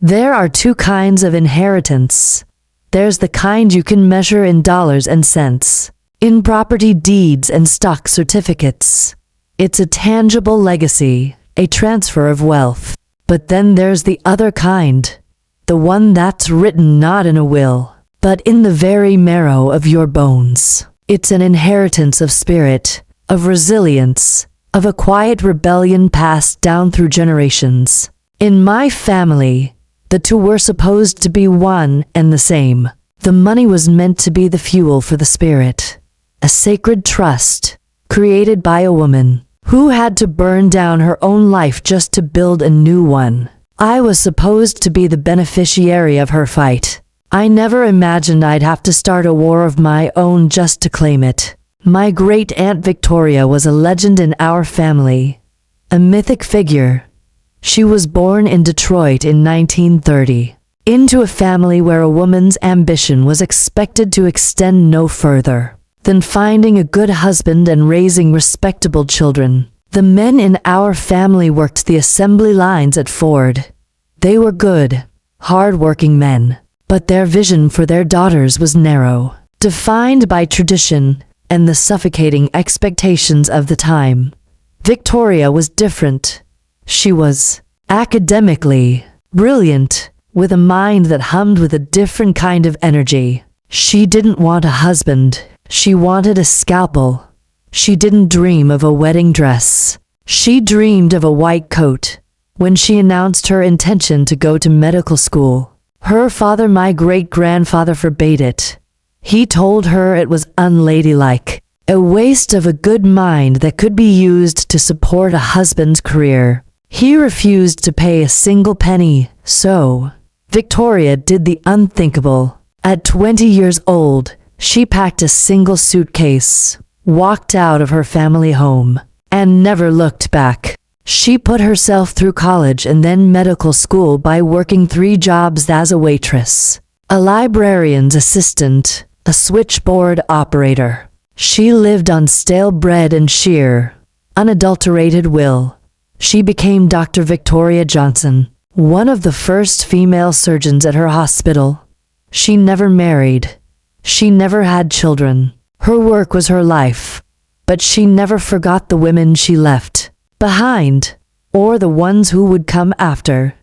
There are two kinds of inheritance. There's the kind you can measure in dollars and cents, in property deeds and stock certificates. It's a tangible legacy, a transfer of wealth. But then there's the other kind, the one that's written not in a will, but in the very marrow of your bones. It's an inheritance of spirit, of resilience, of a quiet rebellion passed down through generations. In my family, the two were supposed to be one and the same. The money was meant to be the fuel for the spirit, a sacred trust created by a woman who had to burn down her own life just to build a new one. I was supposed to be the beneficiary of her fight. I never imagined I'd have to start a war of my own just to claim it. My great-aunt Victoria was a legend in our family, a mythic figure. She was born in Detroit in 1930, into a family where a woman's ambition was expected to extend no further than finding a good husband and raising respectable children. The men in our family worked the assembly lines at Ford. They were good, hard-working men, but their vision for their daughters was narrow, defined by tradition and the suffocating expectations of the time. Victoria was different. She was academically brilliant, with a mind that hummed with a different kind of energy. She didn't want a husband. She wanted a scalpel. She didn't dream of a wedding dress. She dreamed of a white coat. When she announced her intention to go to medical school, her father, my great-grandfather, forbade it. He told her it was unladylike, a waste of a good mind that could be used to support a husband's career. He refused to pay a single penny, so Victoria did the unthinkable. At 20 years old, she packed a single suitcase, walked out of her family home, and never looked back. She put herself through college and then medical school by working 3 jobs as a waitress, a librarian's assistant, a switchboard operator. She lived on stale bread and sheer, unadulterated will. She became Dr. Victoria Johnson, one of the first female surgeons at her hospital. She never married. She never had children. Her work was her life, but she never forgot the women she left behind, or the ones who would come after.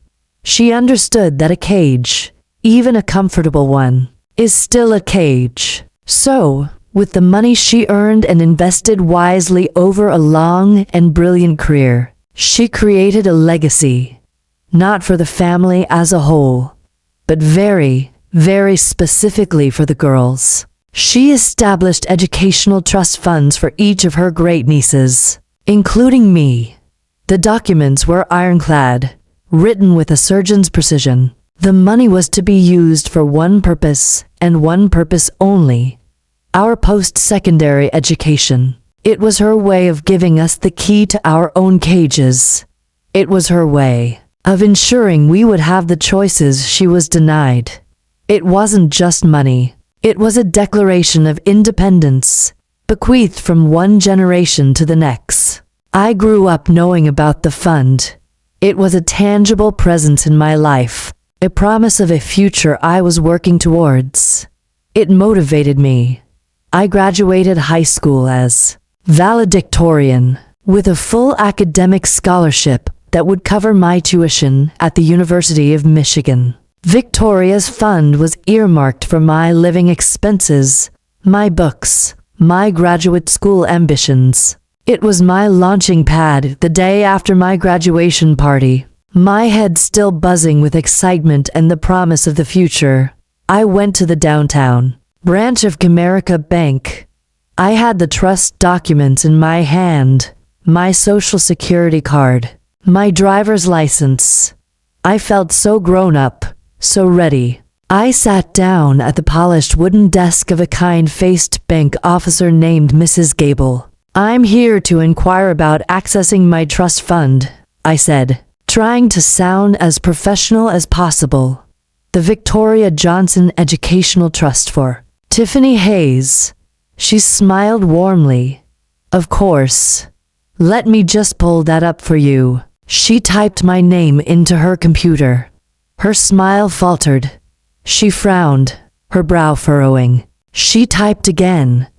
She understood that a cage, even a comfortable one, is still a cage. So, with the money she earned and invested wisely over a long and brilliant career, she created a legacy, not for the family as a whole, but very, very specifically for the girls. She established educational trust funds for each of her great-nieces, including me. The documents were ironclad, written with a surgeon's precision. The money was to be used for one purpose, and one purpose only: our post-secondary education. It was her way of giving us the key to our own cages. It was her way of ensuring we would have the choices she was denied. It wasn't just money. It was a declaration of independence, bequeathed from one generation to the next. I grew up knowing about the fund. It was a tangible presence in my life, a promise of a future I was working towards. It motivated me. I graduated high school as valedictorian, with a full academic scholarship that would cover my tuition at the University of Michigan. Victoria's fund was earmarked for my living expenses, my books, my graduate school ambitions. It was my launching pad the day after my graduation party. My head still buzzing with excitement and the promise of the future. I went to the downtown branch of Comerica Bank. I had the trust documents in my hand, my social security card, my driver's license. I felt so grown up, so ready. I sat down at the polished wooden desk of a kind-faced bank officer named Mrs. Gable. "I'm here to inquire about accessing my trust fund," I said, trying to sound as professional as possible. "The Victoria Johnson Educational Trust for Tiffany Hayes." She smiled warmly. "Of course. Let me just pull that up for you." She typed my name into her computer. Her smile faltered. She frowned, her brow furrowing. She typed again,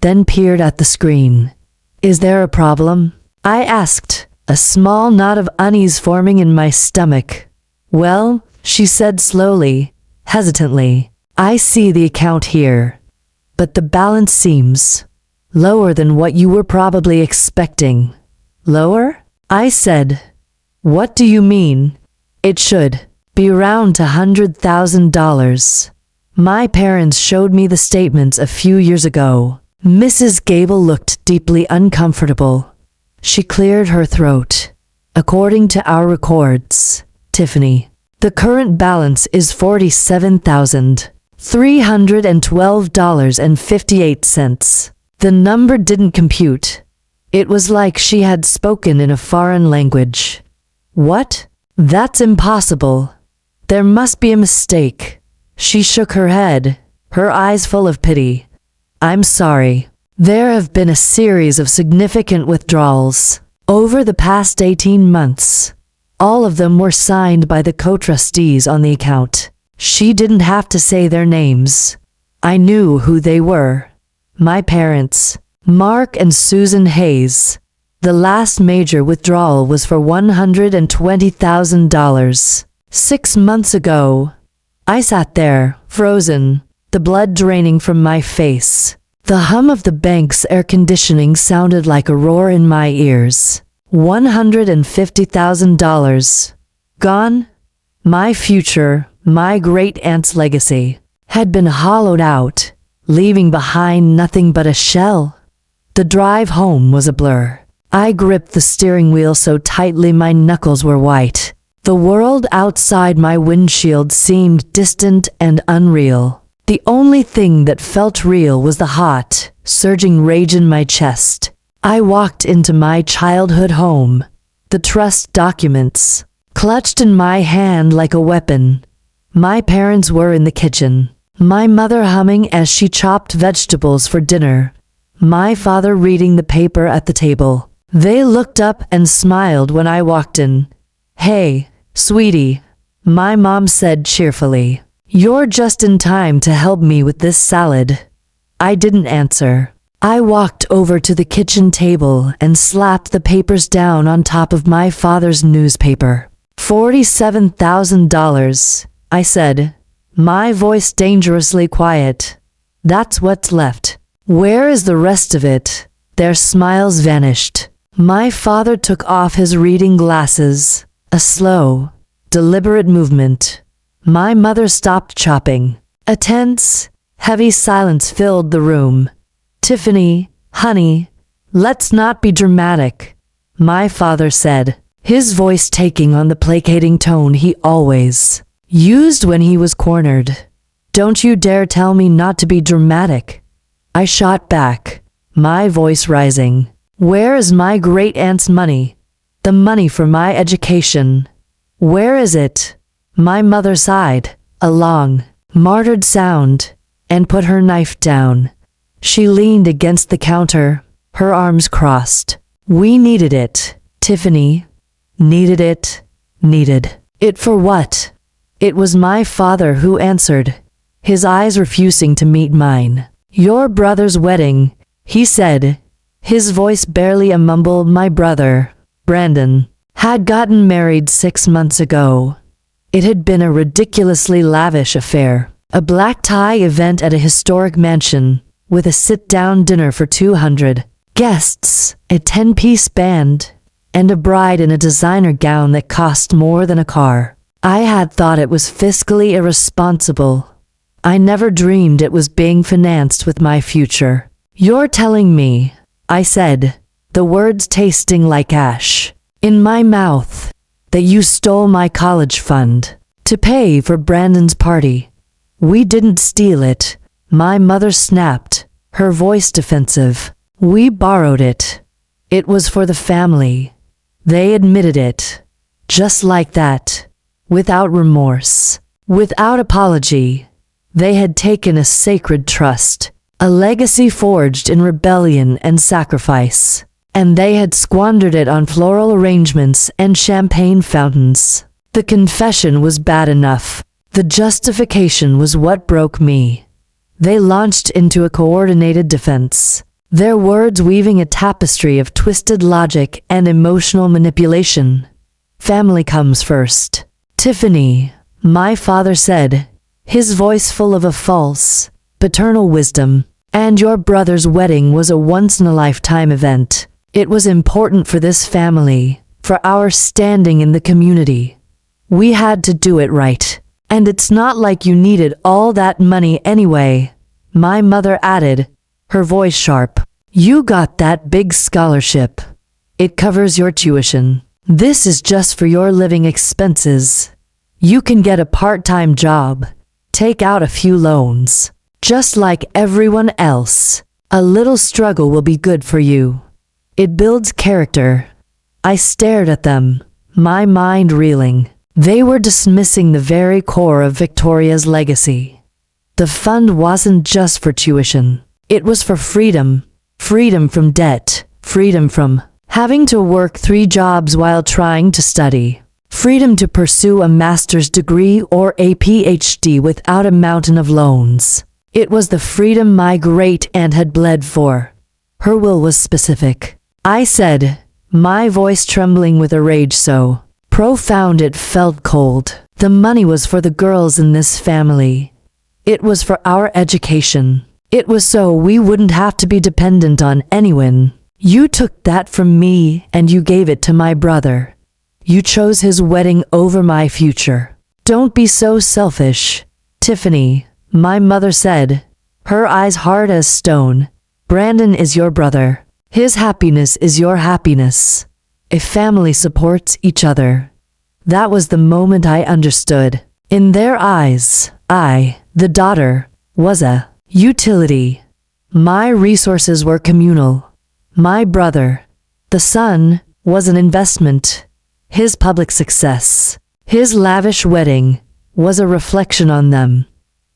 then peered at the screen. Is there a problem? I asked, a small knot of unease forming in my stomach. Well, she said slowly, hesitantly, I see the account here, but the balance seems lower than what you were probably expecting. Lower? I said. What do you mean? It should be around $100,000. My parents showed me the statements a few years ago. Mrs. Gable looked deeply uncomfortable. She cleared her throat. According to our records, Tiffany, the current balance is $47,312.58. The number didn't compute. It was like she had spoken in a foreign language. What? That's impossible. There must be a mistake. She shook her head, her eyes full of pity. I'm sorry. There have been a series of significant withdrawals over the past 18 months. All of them were signed by the co-trustees on the account. She didn't have to say their names. I knew who they were. My parents, Mark and Susan Hayes. The last major withdrawal was for $120,000. 6 months ago. I sat there, frozen, the blood draining from my face. The hum of the bank's air conditioning sounded like a roar in my ears. $150,000. Gone? My future, my great-aunt's legacy, had been hollowed out, leaving behind nothing but a shell. The drive home was a blur. I gripped the steering wheel so tightly my knuckles were white. The world outside my windshield seemed distant and unreal. The only thing that felt real was the hot, surging rage in my chest. I walked into my childhood home, the trust documents, clutched in my hand like a weapon. My parents were in the kitchen, my mother humming as she chopped vegetables for dinner, my father reading the paper at the table. They looked up and smiled when I walked in. Hey, sweetie, my mom said cheerfully. You're just in time to help me with this salad. I didn't answer. I walked over to the kitchen table and slapped the papers down on top of my father's newspaper. $47,000, I said, my voice dangerously quiet. That's what's left. Where is the rest of it? Their smiles vanished. My father took off his reading glasses. A slow, deliberate movement. My mother stopped chopping. A tense, heavy silence filled the room. Tiffany, honey, let's not be dramatic, my father said, his voice taking on the placating tone he always used when he was cornered. Don't you dare tell me not to be dramatic. I shot back, my voice rising. Where is my great-aunt's money? The money for my education. Where is it? My mother sighed, a long, martyred sound, and put her knife down. She leaned against the counter, her arms crossed. We needed it, Tiffany. Needed it. Needed it for what? It was my father who answered, his eyes refusing to meet mine. Your brother's wedding, he said, his voice barely a mumble. My brother, Brandon, had gotten married 6 months ago. It had been a ridiculously lavish affair, a black tie event at a historic mansion, with a sit-down dinner for 200 guests, a 10-piece band, and a bride in a designer gown that cost more than a car. I had thought it was fiscally irresponsible. I never dreamed it was being financed with my future. You're telling me, I said, the words tasting like ash in my mouth, that you stole my college fund to pay for Brandon's party. We didn't steal it, my mother snapped, her voice defensive. We borrowed it. It was for the family. They admitted it. Just like that. Without remorse. Without apology. They had taken a sacred trust, a legacy forged in rebellion and sacrifice, and they had squandered it on floral arrangements and champagne fountains. The confession was bad enough. The justification was what broke me. They launched into a coordinated defense, their words weaving a tapestry of twisted logic and emotional manipulation. Family comes first. Tiffany, my father said, his voice full of a false, paternal wisdom, and your brother's wedding was a once-in-a-lifetime event. It was important for this family, for our standing in the community. We had to do it right. And it's not like you needed all that money anyway, my mother added, her voice sharp. You got that big scholarship. It covers your tuition. This is just for your living expenses. You can get a part-time job, take out a few loans. Just like everyone else, a little struggle will be good for you. It builds character. I stared at them, my mind reeling. They were dismissing the very core of Victoria's legacy. The fund wasn't just for tuition. It was for freedom. Freedom from debt. Freedom from having to work 3 jobs while trying to study. Freedom to pursue a master's degree or a PhD without a mountain of loans. It was the freedom my great-aunt had bled for. Her will was specific. I said, my voice trembling with a rage so profound it felt cold. The money was for the girls in this family. It was for our education. It was so we wouldn't have to be dependent on anyone. You took that from me and you gave it to my brother. You chose his wedding over my future. Don't be so selfish, Tiffany, my mother said, her eyes hard as stone. Brandon is your brother. His happiness is your happiness. A family supports each other. That was the moment I understood. In their eyes, I, the daughter, was a utility. My resources were communal. My brother, the son, was an investment. His public success, his lavish wedding, was a reflection on them.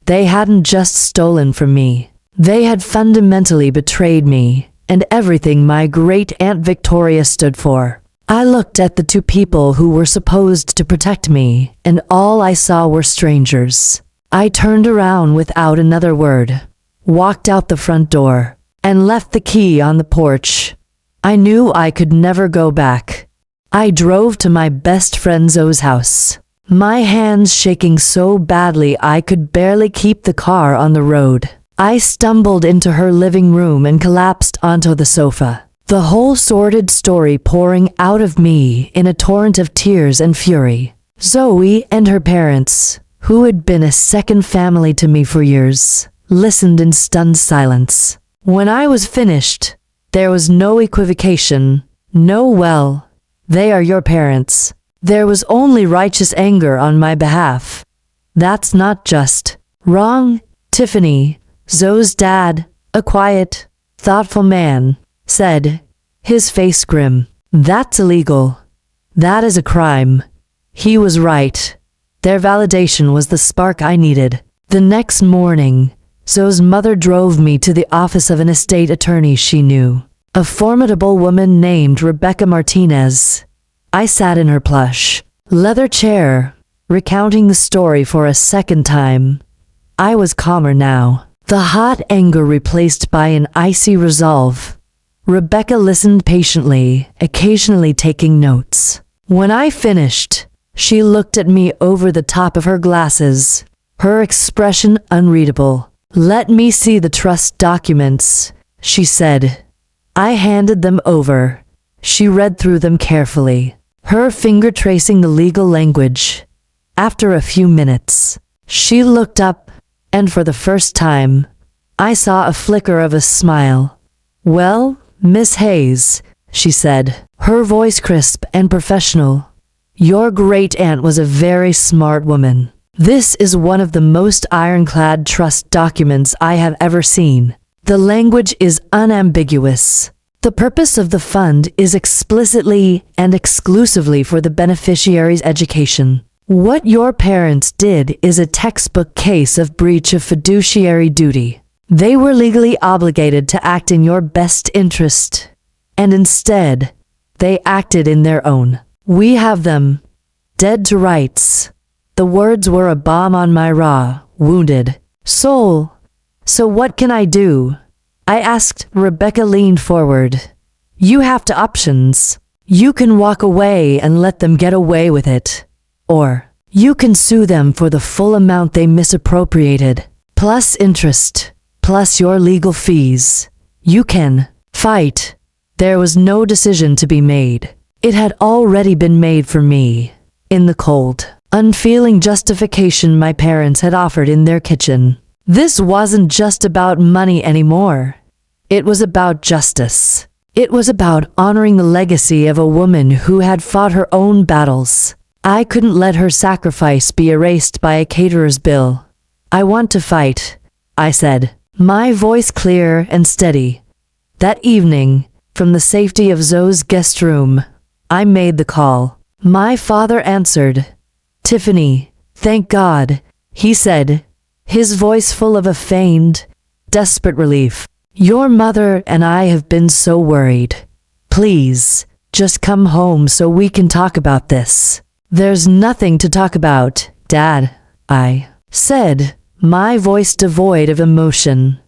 They hadn't just stolen from me. They had fundamentally betrayed me and everything my great-aunt Victoria stood for. I looked at the 2 people who were supposed to protect me, and all I saw were strangers. I turned around without another word, walked out the front door, and left the key on the porch. I knew I could never go back. I drove to my best friend Zoe's house, my hands shaking so badly I could barely keep the car on the road. I stumbled into her living room and collapsed onto the sofa, the whole sordid story pouring out of me in a torrent of tears and fury. Zoe and her parents, who had been a second family to me for years, listened in stunned silence. When I was finished, there was no equivocation, no well, they are your parents. There was only righteous anger on my behalf. That's not just. Wrong, Tiffany, Zoe's dad, a quiet, thoughtful man, said, his face grim. That's illegal. That is a crime. He was right. Their validation was the spark I needed. The next morning, Zoe's mother drove me to the office of an estate attorney she knew, a formidable woman named Rebecca Martinez. I sat in her plush, leather chair, recounting the story for a second time. I was calmer now, the hot anger replaced by an icy resolve. Rebecca listened patiently, occasionally taking notes. When I finished, she looked at me over the top of her glasses, her expression unreadable. Let me see the trust documents, she said. I handed them over. She read through them carefully, her finger tracing the legal language. After a few minutes, she looked up, and for the first time, I saw a flicker of a smile. Well, Miss Hayes, she said, her voice crisp and professional. Your great-aunt was a very smart woman. This is one of the most ironclad trust documents I have ever seen. The language is unambiguous. The purpose of the fund is explicitly and exclusively for the beneficiary's education. What your parents did is a textbook case of breach of fiduciary duty. They were legally obligated to act in your best interest, and instead, they acted in their own. We have them. dead to rights. The words were a bomb on my raw, wounded soul. So what can I do? I asked. Rebecca leaned forward. You have two options. You can walk away and let them get away with it. Or you can sue them for the full amount they misappropriated, plus interest, plus your legal fees. You can fight. There was no decision to be made. It had already been made for me, in the cold, unfeeling justification my parents had offered in their kitchen. This wasn't just about money anymore. It was about justice. It was about honoring the legacy of a woman who had fought her own battles. I couldn't let her sacrifice be erased by a caterer's bill. I want to fight, I said, my voice clear and steady. That evening, from the safety of Zoe's guest room, I made the call. My father answered. Tiffany, thank God, he said, his voice full of a feigned, desperate relief. Your mother and I have been so worried. Please, just come home so we can talk about this. There's nothing to talk about, Dad, I said, my voice devoid of emotion.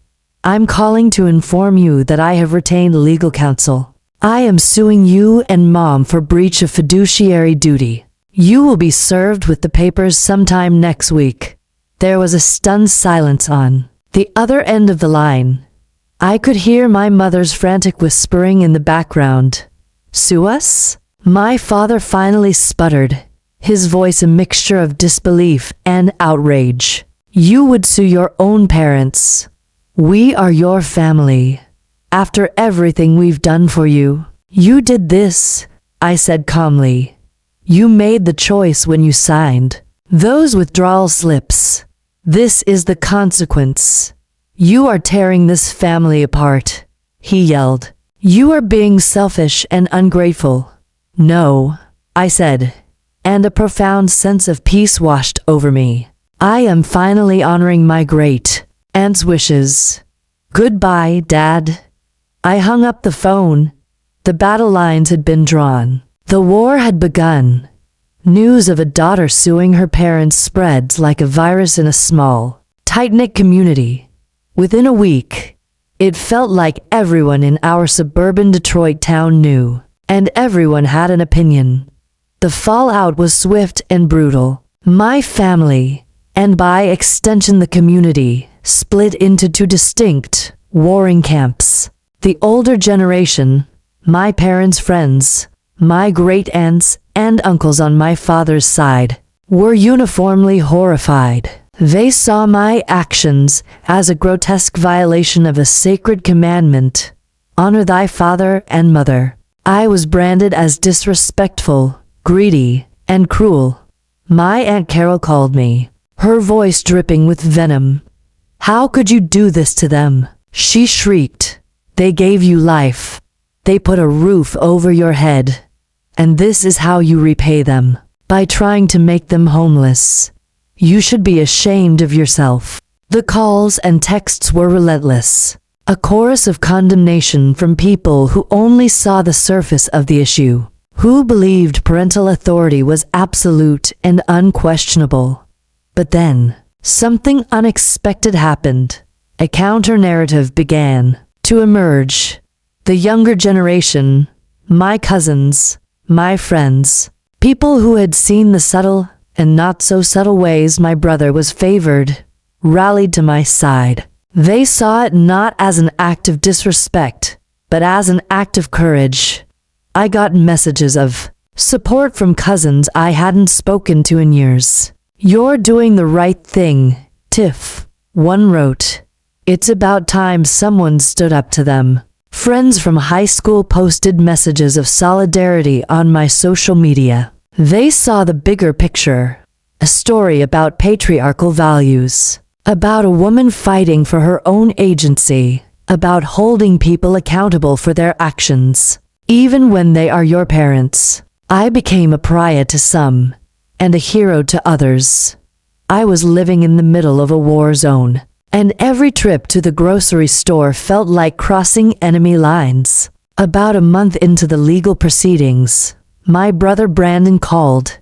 I'm calling to inform you that I have retained legal counsel. I am suing you and Mom for breach of fiduciary duty. You will be served with the papers sometime next week. There was a stunned silence on the other end of the line. I could hear my mother's frantic whispering in the background. Sue us? My father finally sputtered, his voice a mixture of disbelief and outrage. You would sue your own parents. We are your family. After everything we've done for you. You did this, I said calmly. You made the choice when you signed those withdrawal slips. This is the consequence. You are tearing this family apart, he yelled. You are being selfish and ungrateful. No, I said, and a profound sense of peace washed over me. I am finally honoring my great aunt's wishes. Goodbye, Dad. I hung up the phone. The battle lines had been drawn. The war had begun. News of a daughter suing her parents spreads like a virus in a small, tight-knit community. Within a week, it felt like everyone in our suburban Detroit town knew, and everyone had an opinion. The fallout was swift and brutal. My family, and by extension the community, split into two distinct, warring camps. The older generation, my parents' friends, my great-aunts and uncles on my father's side, were uniformly horrified. They saw my actions as a grotesque violation of a sacred commandment. Honor thy father and mother. I was branded as disrespectful, greedy, and cruel. My Aunt Carol called me, her voice dripping with venom. How could you do this to them? She shrieked. They gave you life. They put a roof over your head. And this is how you repay them, by trying to make them homeless. You should be ashamed of yourself. The calls and texts were relentless. A chorus of condemnation from people who only saw the surface of the issue, who believed parental authority was absolute and unquestionable. But then, something unexpected happened. A counter-narrative began to emerge. The younger generation, my cousins, my friends, people who had seen the subtle and not so subtle ways my brother was favored, rallied to my side. They saw it not as an act of disrespect, but as an act of courage. I got messages of support from cousins I hadn't spoken to in years. You're doing the right thing, Tiff, one wrote. It's about time someone stood up to them. Friends from high school posted messages of solidarity on my social media. They saw the bigger picture, a story about patriarchal values, about a woman fighting for her own agency, about holding people accountable for their actions, even when they are your parents. I became a pariah to some, and a hero to others. I was living in the middle of a war zone, and every trip to the grocery store felt like crossing enemy lines. About a month into the legal proceedings, my brother Brandon called.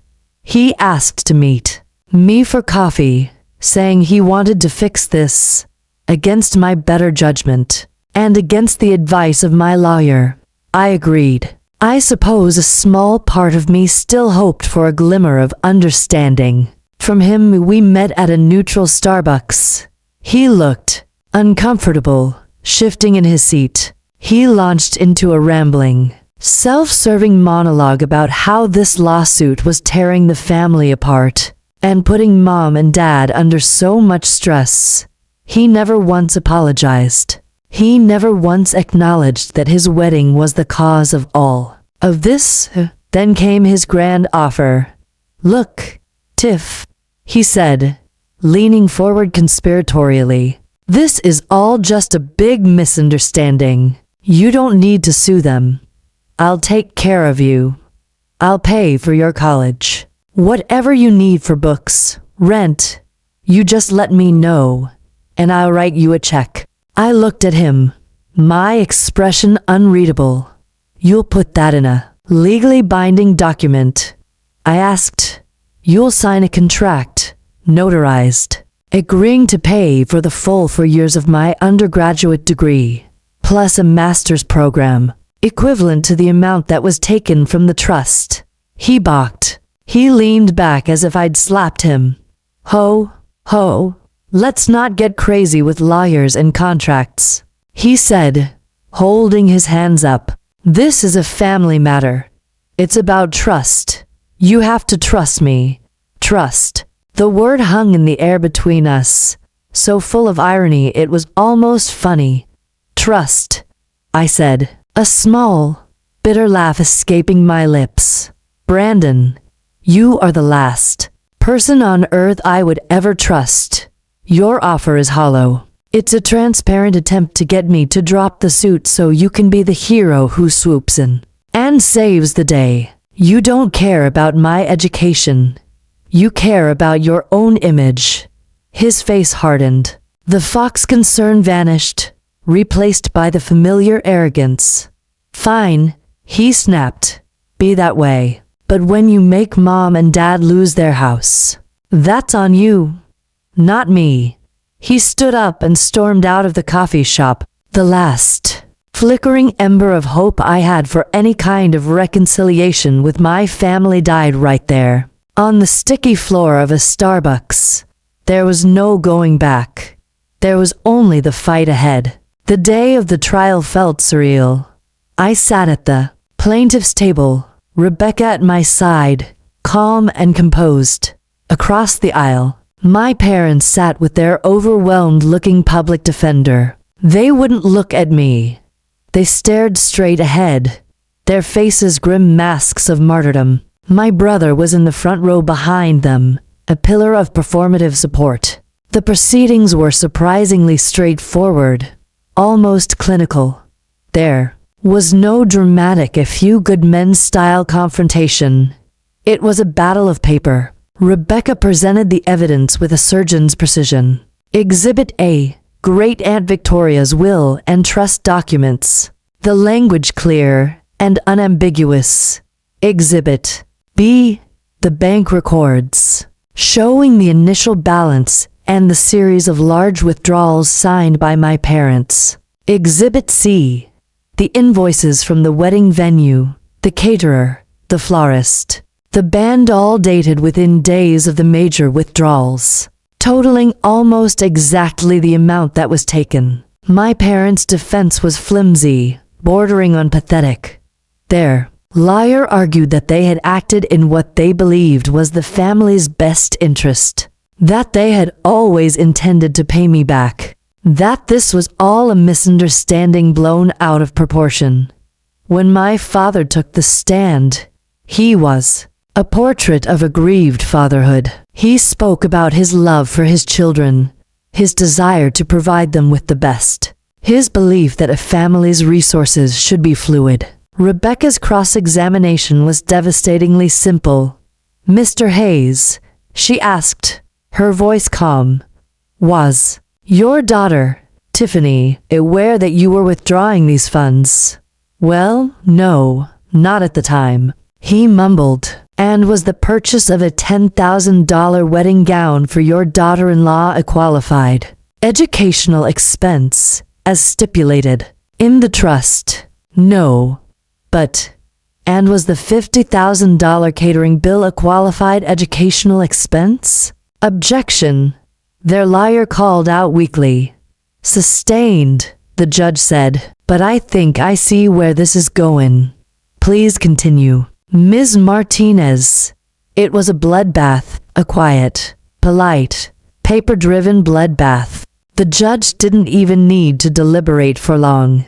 He asked to meet me for coffee, saying he wanted to fix this, against my better judgment, and against the advice of my lawyer. I agreed. I suppose a small part of me still hoped for a glimmer of understanding. From him we met at a neutral Starbucks. He looked uncomfortable, shifting in his seat. He launched into a rambling, self-serving monologue about how this lawsuit was tearing the family apart and putting Mom and Dad under so much stress. He never once apologized. He never once acknowledged that his wedding was the cause of all of this. Then came his grand offer. "Look, Tiff," he said, leaning forward conspiratorially. "This is all just a big misunderstanding. You don't need to sue them. I'll take care of you. I'll pay for your college. Whatever you need for books, rent, you just let me know, and I'll write you a check." I looked at him, my expression unreadable. "You'll put that in a legally binding document?" I asked. "You'll sign a contract, notarized, agreeing to pay for the full 4 years of my undergraduate degree, plus a master's program, equivalent to the amount that was taken from the trust." He balked. He leaned back as if I'd slapped him. "Ho, ho, let's not get crazy with lawyers and contracts," he said, holding his hands up. "This is a family matter. It's about trust. You have to trust me. Trust." The word hung in the air between us, so full of irony it was almost funny. "Trust," I said, a small, bitter laugh escaping my lips. "Brandon, you are the last person on earth I would ever trust. Your offer is hollow. It's a transparent attempt to get me to drop the suit so you can be the hero who swoops in and saves the day. You don't care about my education. You care about your own image." His face hardened. The fox concern vanished, replaced by the familiar arrogance. "Fine," he snapped. "Be that way. But when you make Mom and Dad lose their house, that's on you, not me." He stood up and stormed out of the coffee shop. The last flickering ember of hope I had for any kind of reconciliation with my family died right there, on the sticky floor of a Starbucks. There was no going back. There was only the fight ahead. The day of the trial felt surreal. I sat at the plaintiff's table, Rebecca at my side, calm and composed. Across the aisle, my parents sat with their overwhelmed-looking public defender. They wouldn't look at me. They stared straight ahead, their faces grim masks of martyrdom. My brother was in the front row behind them, a pillar of performative support. The proceedings were surprisingly straightforward, almost clinical. There was no dramatic "a few good men" style confrontation. It was a battle of paper. Rebecca presented the evidence with a surgeon's precision. Exhibit A, Great Aunt Victoria's will and trust documents. The language clear and unambiguous. Exhibit B, the bank records, showing the initial balance and the series of large withdrawals signed by my parents. Exhibit C, the invoices from the wedding venue, the caterer, the florist, the band, all dated within days of the major withdrawals, totaling almost exactly the amount that was taken. My parents' defense was flimsy, bordering on pathetic. Their lawyer argued that they had acted in what they believed was the family's best interest, that they had always intended to pay me back, that this was all a misunderstanding blown out of proportion. When my father took the stand, he was a portrait of aggrieved fatherhood. He spoke about his love for his children, his desire to provide them with the best, his belief that a family's resources should be fluid. Rebecca's cross-examination was devastatingly simple. "Mr. Hayes," she asked, her voice calm, "was your daughter, Tiffany, aware that you were withdrawing these funds?" "Well, no, not at the time," he mumbled. And was the purchase of a $10,000 wedding gown for your daughter-in-law a qualified educational expense, as stipulated in the trust? No. But, and was the $50,000 catering bill a qualified educational expense? Objection. Their lawyer called out weakly. Sustained, the judge said. But I think I see where this is going. Please continue. Ms. Martinez. It was a bloodbath, a quiet, polite, paper-driven bloodbath. The judge didn't even need to deliberate for long.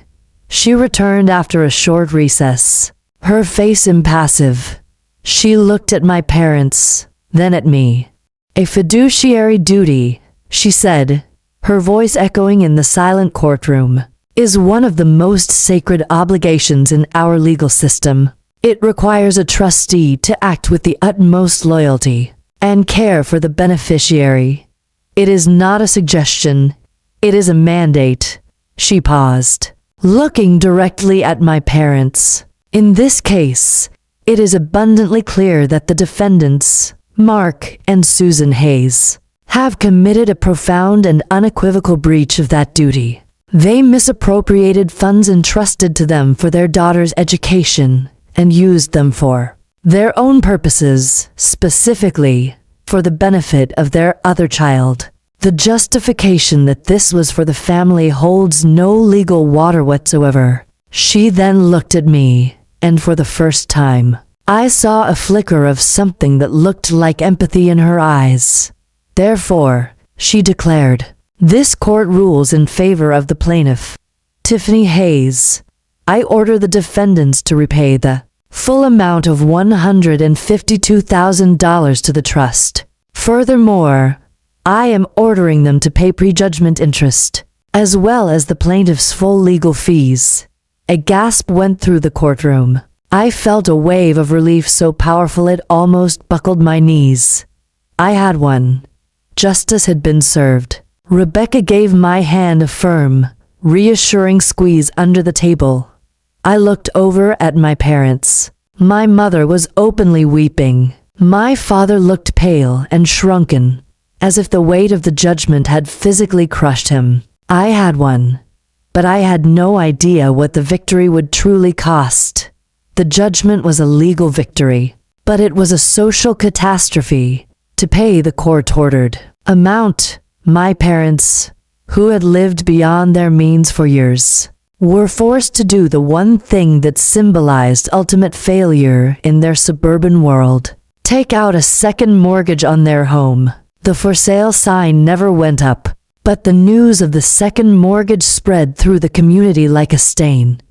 She returned after a short recess, her face impassive. She looked at my parents, then at me. A fiduciary duty, she said, her voice echoing in the silent courtroom, is one of the most sacred obligations in our legal system. It requires a trustee to act with the utmost loyalty and care for the beneficiary. It is not a suggestion, it is a mandate. She paused, looking directly at my parents. In this case, it is abundantly clear that the defendants, Mark and Susan Hayes, have committed a profound and unequivocal breach of that duty. They misappropriated funds entrusted to them for their daughter's education and used them for their own purposes, specifically for the benefit of their other child. The justification that this was for the family holds no legal water whatsoever. She then looked at me, and for the first time, I saw a flicker of something that looked like empathy in her eyes. Therefore, she declared, this court rules in favor of the plaintiff, Tiffany Hayes. I order the defendants to repay the full amount of $152,000 to the trust. Furthermore, I am ordering them to pay prejudgment interest, as well as the plaintiff's full legal fees. A gasp went through the courtroom. I felt a wave of relief so powerful it almost buckled my knees. I had won. Justice had been served. Rebecca gave my hand a firm, reassuring squeeze under the table. I looked over at my parents. My mother was openly weeping. My father looked pale and shrunken, as if the weight of the judgment had physically crushed him. I had won, but I had no idea what the victory would truly cost. The judgment was a legal victory, but it was a social catastrophe. To pay the court-ordered amount, my parents, who had lived beyond their means for years, were forced to do the one thing that symbolized ultimate failure in their suburban world: take out a second mortgage on their home. The for sale sign never went up, but the news of the second mortgage spread through the community like a stain.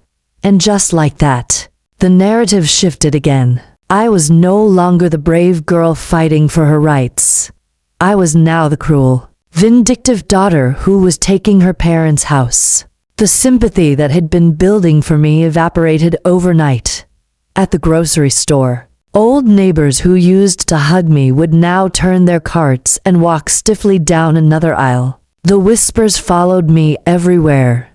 And just like that, the narrative shifted again. I was no longer the brave girl fighting for her rights. I was now the cruel, vindictive daughter who was taking her parents' house. The sympathy that had been building for me evaporated overnight. At the grocery store, old neighbors who used to hug me would now turn their carts and walk stiffly down another aisle. The whispers followed me everywhere.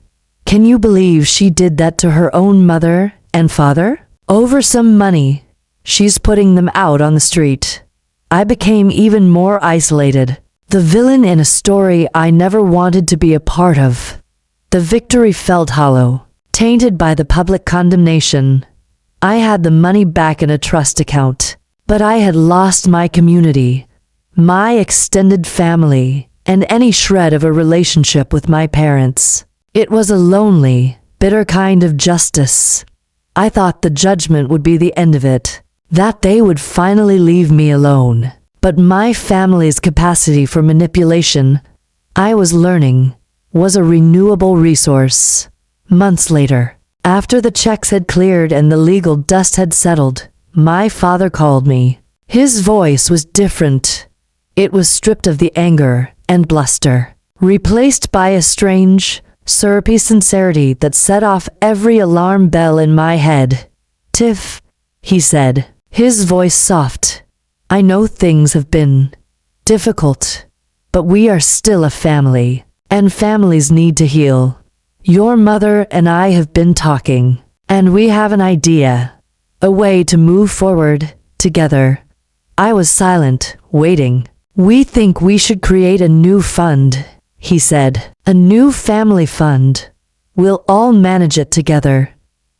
Can you believe she did that to her own mother and father? Over some money, she's putting them out on the street. I became even more isolated, the villain in a story I never wanted to be a part of. The victory felt hollow, tainted by the public condemnation. I had the money back in a trust account, but I had lost my community, my extended family, and any shred of a relationship with my parents. It was a lonely, bitter kind of justice. I thought the judgment would be the end of it, that they would finally leave me alone. But my family's capacity for manipulation, I was learning, was a renewable resource. Months later, after the checks had cleared and the legal dust had settled, my father called me. His voice was different. It was stripped of the anger and bluster, replaced by a strange, syrupy sincerity that set off every alarm bell in my head. "Tiff," he said, his voice soft, "I know things have been difficult, but we are still a family, and families need to heal. Your mother and I have been talking, and we have an idea, a way to move forward together. I was silent, waiting. "We think we should create a new fund," he said. "A new family fund. We'll all manage it together.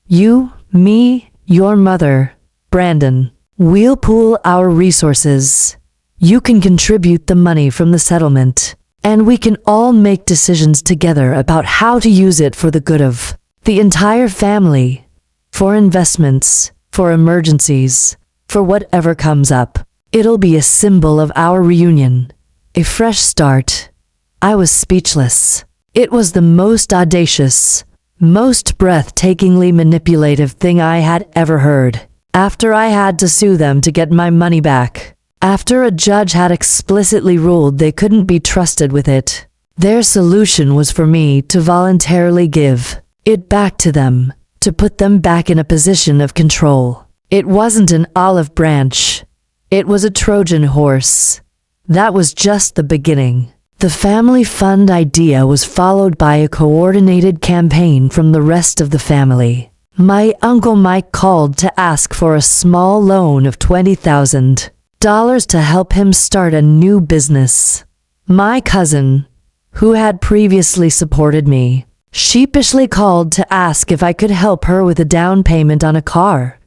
You, me, your mother, Brandon. We'll pool our resources. You can contribute the money from the settlement, and we can all make decisions together about how to use it for the good of the entire family, for investments, for emergencies, for whatever comes up. It'll be a symbol of our reunion, a fresh start." I was speechless. It was the most audacious, most breathtakingly manipulative thing I had ever heard. After I had to sue them to get my money back, after a judge had explicitly ruled they couldn't be trusted with it, their solution was for me to voluntarily give it back to them, to put them back in a position of control. It wasn't an olive branch. It was a Trojan horse. That was just the beginning. The family fund idea was followed by a coordinated campaign from the rest of the family. My Uncle Mike called to ask for a small loan of $20,000 to help him start a new business. My cousin, who had previously supported me, sheepishly called to ask if I could help her with a down payment on a car.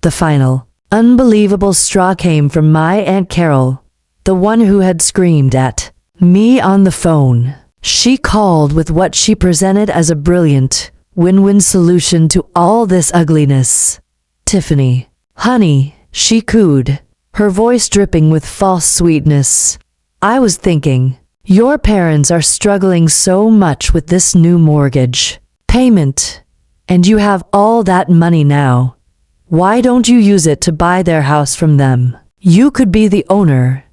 The final, unbelievable straw came from my Aunt Carol, the one who had screamed at me on the phone. She called with what she presented as a brilliant, win-win solution to all this ugliness. "Tiffany, honey," she cooed, her voice dripping with false sweetness. "I was thinking, your parents are struggling so much with this new mortgage payment, and you have all that money now. Why don't you use it to buy their house from them? You could be the owner,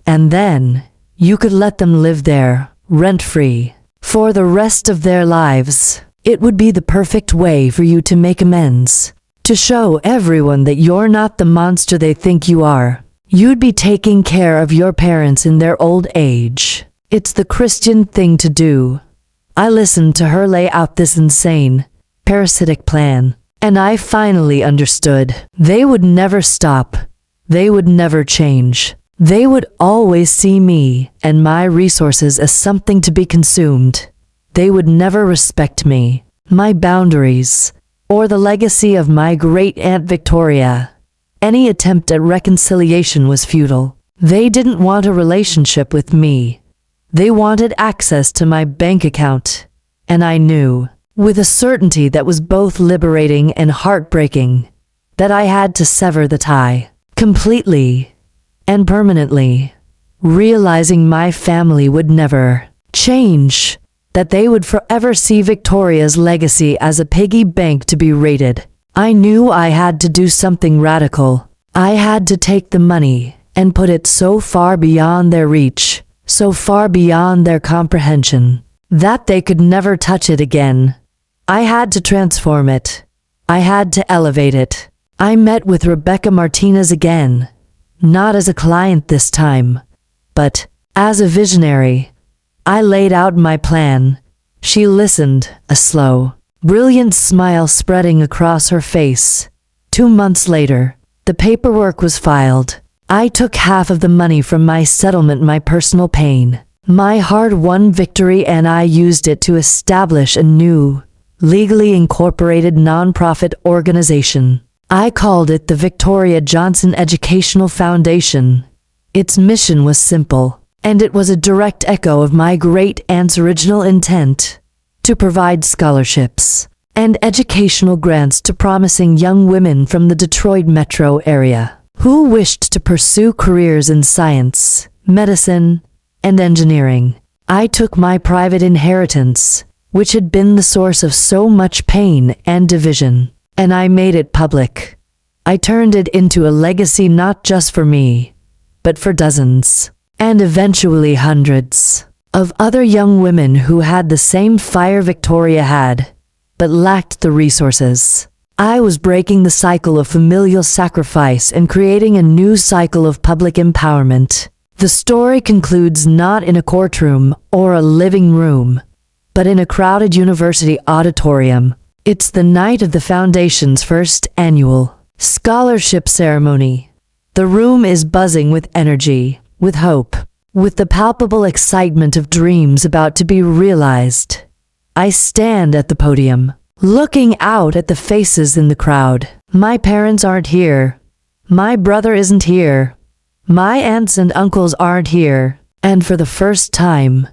and then you could let them live there, rent-free, for the rest of their lives. It would be the perfect way for you to make amends, to show everyone that you're not the monster they think you are. You'd be taking care of your parents in their old age. It's the Christian thing to do." I listened to her lay out this insane, parasitic plan, and I finally understood. They would never stop. They would never change. They would always see me and my resources as something to be consumed. They would never respect me, my boundaries, or the legacy of my great-aunt Victoria. Any attempt at reconciliation was futile. They didn't want a relationship with me. They wanted access to my bank account, and I knew, with a certainty that was both liberating and heartbreaking, that I had to sever the tie, completely and permanently, realizing my family would never change, that they would forever see Victoria's legacy as a piggy bank to be raided. I knew I had to do something radical. I had to take the money and put it so far beyond their reach, so far beyond their comprehension, that they could never touch it again. I had to transform it. I had to elevate it. I met with Rebecca Martinez again, not as a client this time, but as a visionary. I laid out my plan. She listened, a slow, brilliant smile spreading across her face. 2 months later, the paperwork was filed. I took half of the money from my settlement, my personal pain, my hard-won victory, and I used it to establish a new, legally incorporated nonprofit organization. I called it the Victoria Johnson Educational Foundation. Its mission was simple, and it was a direct echo of my great-aunt's original intent: to provide scholarships and educational grants to promising young women from the Detroit metro area who wished to pursue careers in science, medicine, and engineering. I took my private inheritance, which had been the source of so much pain and division, and I made it public. I turned it into a legacy not just for me, but for dozens, and eventually hundreds, of other young women who had the same fire Victoria had, but lacked the resources. I was breaking the cycle of familial sacrifice and creating a new cycle of public empowerment. The story concludes not in a courtroom or a living room, but in a crowded university auditorium. It's the night of the Foundation's first annual scholarship ceremony. The room is buzzing with energy, with hope, with the palpable excitement of dreams about to be realized. I stand at the podium, looking out at the faces in the crowd. My parents aren't here. My brother isn't here. My aunts and uncles aren't here. And for the first time,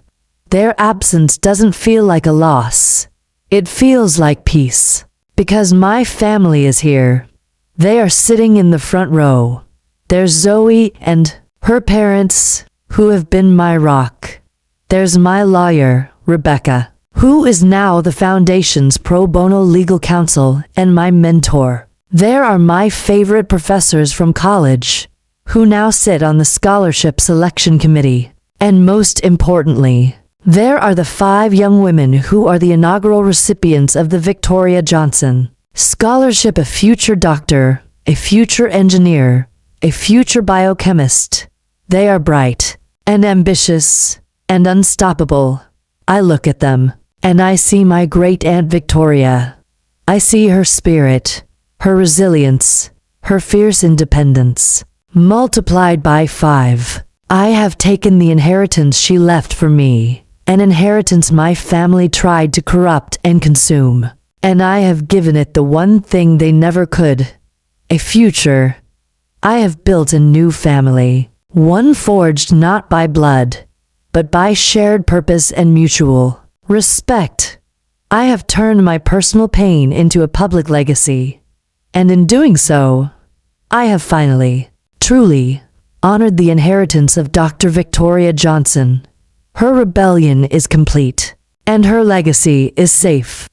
their absence doesn't feel like a loss. It feels like peace. Because my family is here. They are sitting in the front row. There's Zoe and her parents, who have been my rock. There's my lawyer, Rebecca, who is now the Foundation's pro bono legal counsel and my mentor. There are my favorite professors from college, who now sit on the scholarship selection committee. And most importantly, there are the 5 young women who are the inaugural recipients of the Victoria Johnson Scholarship: a future doctor, a future engineer, a future biochemist. They are bright and ambitious and unstoppable. I look at them, and I see my great-aunt Victoria. I see her spirit, her resilience, her fierce independence, multiplied by 5. I have taken the inheritance she left for me, an inheritance my family tried to corrupt and consume, and I have given it the one thing they never could: a future. I have built a new family, one forged not by blood, but by shared purpose and mutual respect. I have turned my personal pain into a public legacy, and in doing so, I have finally, truly, honored the inheritance of Dr. Victoria Johnson. Her rebellion is complete, and her legacy is safe.